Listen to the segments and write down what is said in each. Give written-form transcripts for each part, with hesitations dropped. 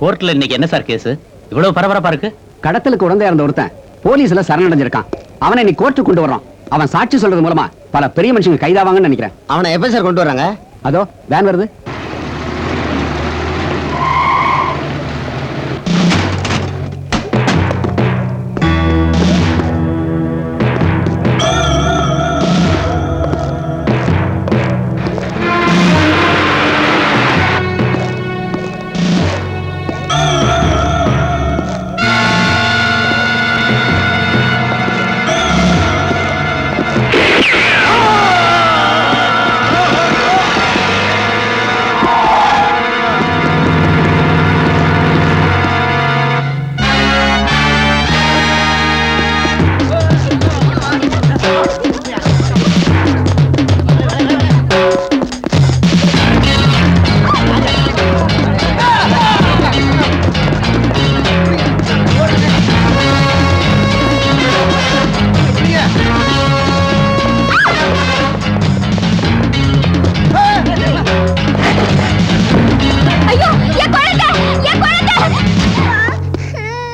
கோர்ட்ல இன்னைக்கு என்ன சார் கேஸ்? இவ்வளவு பரபரப்பா இருக்கு. கடத்தலுக்கு உடந்தையா இருந்த ஒருத்தன் போலீஸ்ல சரணடைஞ்சிருக்கான். அவனை நீ கோர்ட்டுக்கு கொண்டு வர்றோம். அவன் சாட்சி சொல்றது மூலமா பல பெரிய மனுஷங்க கைதாவாங்கன்னு நினைக்கிறேன். அவனை எப்ப சார் கொண்டு வர்றாங்க? அதோ வேன் வருது.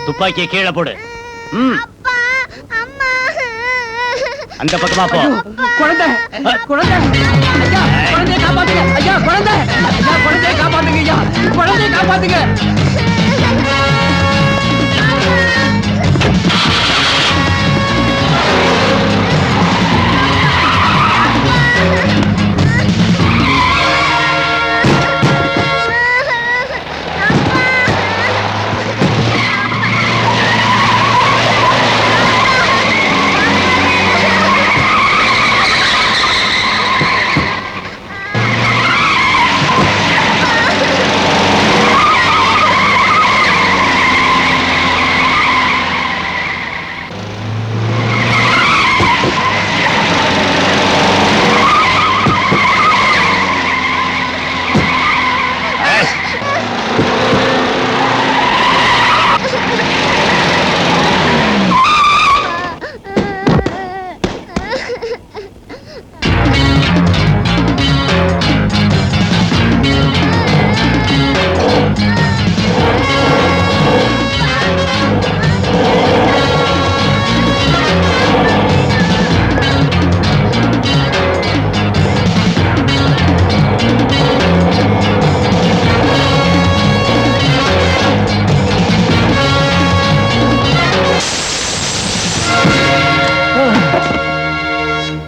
துப்பாக்கியை கீழே போடு. அந்த பக்கமா போ. குழந்தை குழந்தை ஐயா, குழந்தையை காப்பாத்துங்க ஐயா, குழந்தை ஐயா, குழந்தையை காப்பாத்துங்க ஐயா, குழந்தையை காப்பாத்துங்க.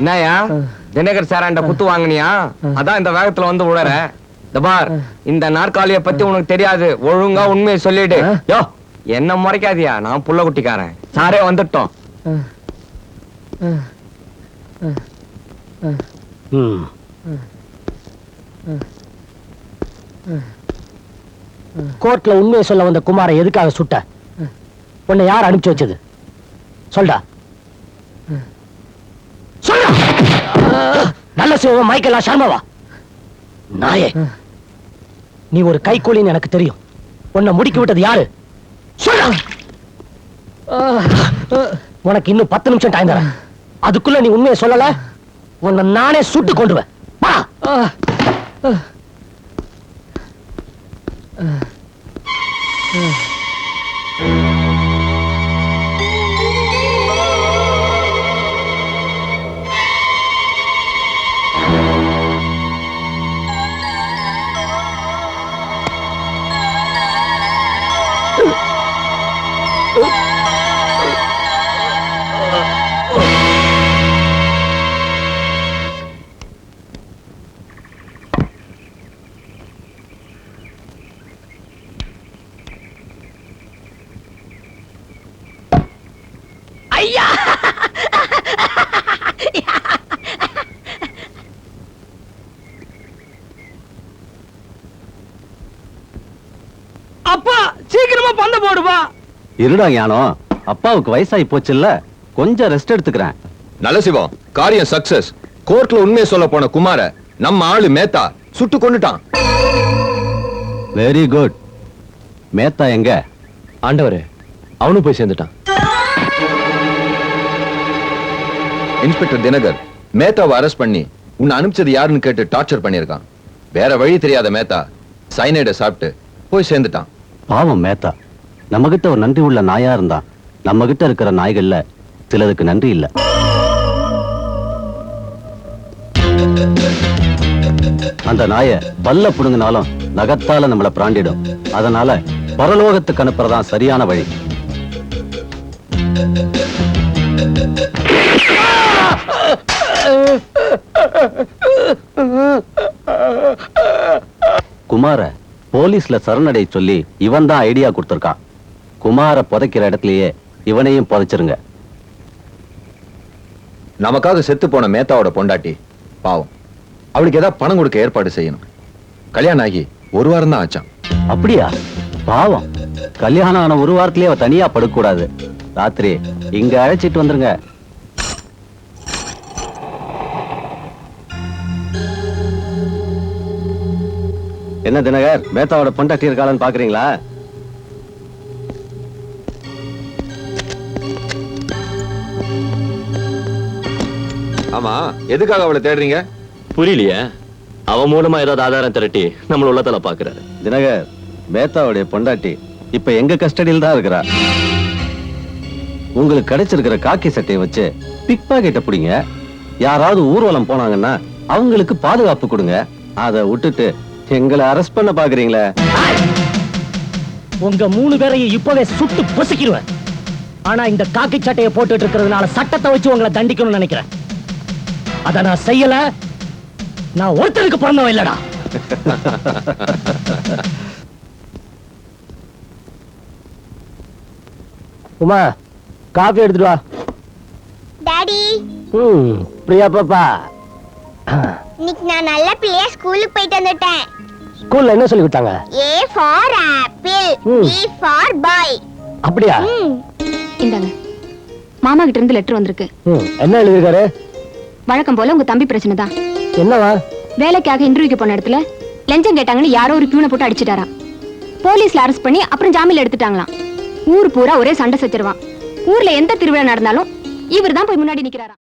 என்னயா தினகர் சாராண்ட குத்து வாங்கினியா? அதான் இந்த வேகத்துல வந்து விடுற. பார், இந்த நாற்காலிய பத்தி உனக்கு தெரியாது. ஒழுங்கா உண்மையை சொல்லிடு. யோ, என்ன முறைக்காதியா? நான் புள்ள குட்டிக்காரன். சாரே வந்துட்டோம். கோர்ட்ல உண்மையை சொல்ல வந்த குமாரை எதுக்காக சுட்ட? உன்னை யார் அனுப்பிச்சு வச்சது? சொல்டா. நல்ல சிவம் மைக்கேலா சர்மாவா? நாயே, நீ ஒரு கைகூலின்னு எனக்கு தெரியும். உன்னை முடிக்க விட்டது யாரு? சொல்ல. உனக்கு இன்னும் 10 நிமிஷம் டைம் தரேன். அதுக்குள்ள நீ உண்மையை சொல்லல, உன்னை நானே சுட்டு கொண்டுவேன். அப்பா சீக்கிரமா பந்த போடுவா. இருடா ஞானம், அப்பாவுக்கு வயசாகி போச்சுல்ல, கொஞ்சம் ரெஸ்ட் எடுத்துக்கிறேன். நல்ல சிவம், காரியம் சக்சஸ். கோர்ட்ல உண்மையை சொல்ல போன குமார நம்ம ஆளு மேத்தா சுட்டு கொண்டுட்டான். Very good. மேத்தா எங்க? ஆண்டவரே, அவனும் போய் சேர்ந்துட்டான். இன்ஸ்பெக்டர் தினகர் மேத்தாவை அரெஸ்ட் பண்ணி உன்னை அனுப்பிச்சது யாருன்னு கேட்டு டார்ச்சர் பண்ணிருக்கான். வேற வழி தெரியாத மேத்தா சைனைட சாப்பிட்டு போய் சேர்ந்துட்டான். பாவம் மேத்தா நம்ம கிட்ட ஒரு நன்றி உள்ள நாயா இருந்தா நம்ம கிட்ட இருக்கிற நாய்கள்ல சிலதுக்கு நன்றி இல்ல. அந்த நாய பல்ல புடுங்கினாலும் நகத்தால நம்மள பிராண்டிடும். அதனால பரலோகத்துக்கு அனுப்புறதான் சரியான வழி. குமார போலீஸ்ல சரணடை சொல்லி இவன் தான் ஐடியா கொடுத்திருக்கான். குமார புதைக்கிற இடத்துலயே இவனையும் புதைச்சிருங்க. நமக்காக செத்து போன மேத்தாவோட பொண்டாட்டி பாவம், அவளுக்கு ஏதாவது பணம் கொடுக்க ஏற்பாடு செய்யணும். கல்யாணம் ஆகி 1 வாரம் தான் ஆச்சான். அப்படியா? பாவம், கல்யாணம் ஆன 1 வாரத்திலேயே அவ தனியா படுக்கூடாது. ராத்திரி இங்க அழைச்சிட்டு வந்துருங்க. என்ன தினகர், மேத்தாவோட பொண்டாட்டி இருக்காளன்னு பாக்குறீங்களா? ஆமா, எதுக்காக அவளை தேடுறீங்க? புரியலையே. அவன் மூலமா ஏதாவது ஆதாரம் திரட்டி நம்மள உள்ளத்துல பாக்குறாரு. தினகர், மேத்தாவுடைய பொண்டாட்டி இப்ப எங்க கஸ்டடியில் தான் இருக்கிறா. உங்களுக்கு கிடைச்சிருக்கிற காக்கி சட்டையை வச்சு பிக் பாக்கெட்ட பிடிங்க. யாராவது ஊர்வலம் போனாங்கன்னா அவங்களுக்கு பாதுகாப்பு கொடுங்க. அதை விட்டுட்டு எங்களை அரெஸ்ட் பண்ண பாக்குறீங்களே. உங்க 3 பேரையும் இப்பவே சுட்டு பொசுக்கிடுவேன். ஆனா இந்த காக்கி சட்டையை போட்டுட்டு இருக்கிறதுனால சட்டத்தை வச்சு உங்களை தண்டிக்கணும்னு நினைக்கிறேன். அத நான் செய்யல. நான் ஒருத்தருக்கு பிறந்தவன் இல்லடா. உமா, காஃபி எடுத்துட்டு வா. டாடி, பிரியா பாப்பா, இன்னைக்கு நான் நல்ல பிள்ளையா ஸ்கூலுக்கு போயிட்டு வந்துட்டேன். ஸ்கூல்ல என்ன சொல்லி கொடுத்தாங்க? A for apple, B for boy. அப்படியா? இந்தாங்க, மாமா கிட்ட இருந்து லெட்டர் வந்திருக்கு. என்ன எழுதிருக்காரு? வழக்கம் போல உங்க தம்பி பிரச்சனை தான். என்னவா? வேலைக்காக இன்டர்வியூக்கு போன இடத்துல லஞ்சம் கேட்டாங்கன்னு யாரோ ஒரு பியூனை போட்டு அடிச்சிட்டாராம். போலீஸ்ல அரெஸ்ட் பண்ணி அப்புறம் ஜாமீன்ல எடுத்துட்டாங்களாம். ஊர் பூரா ஒரே சண்டை சச்சரவான். ஊர்ல எந்த திருவிழா நடந்தாலும் இவர் தான் போய் முன்னாடி நிக்கிறாராம்.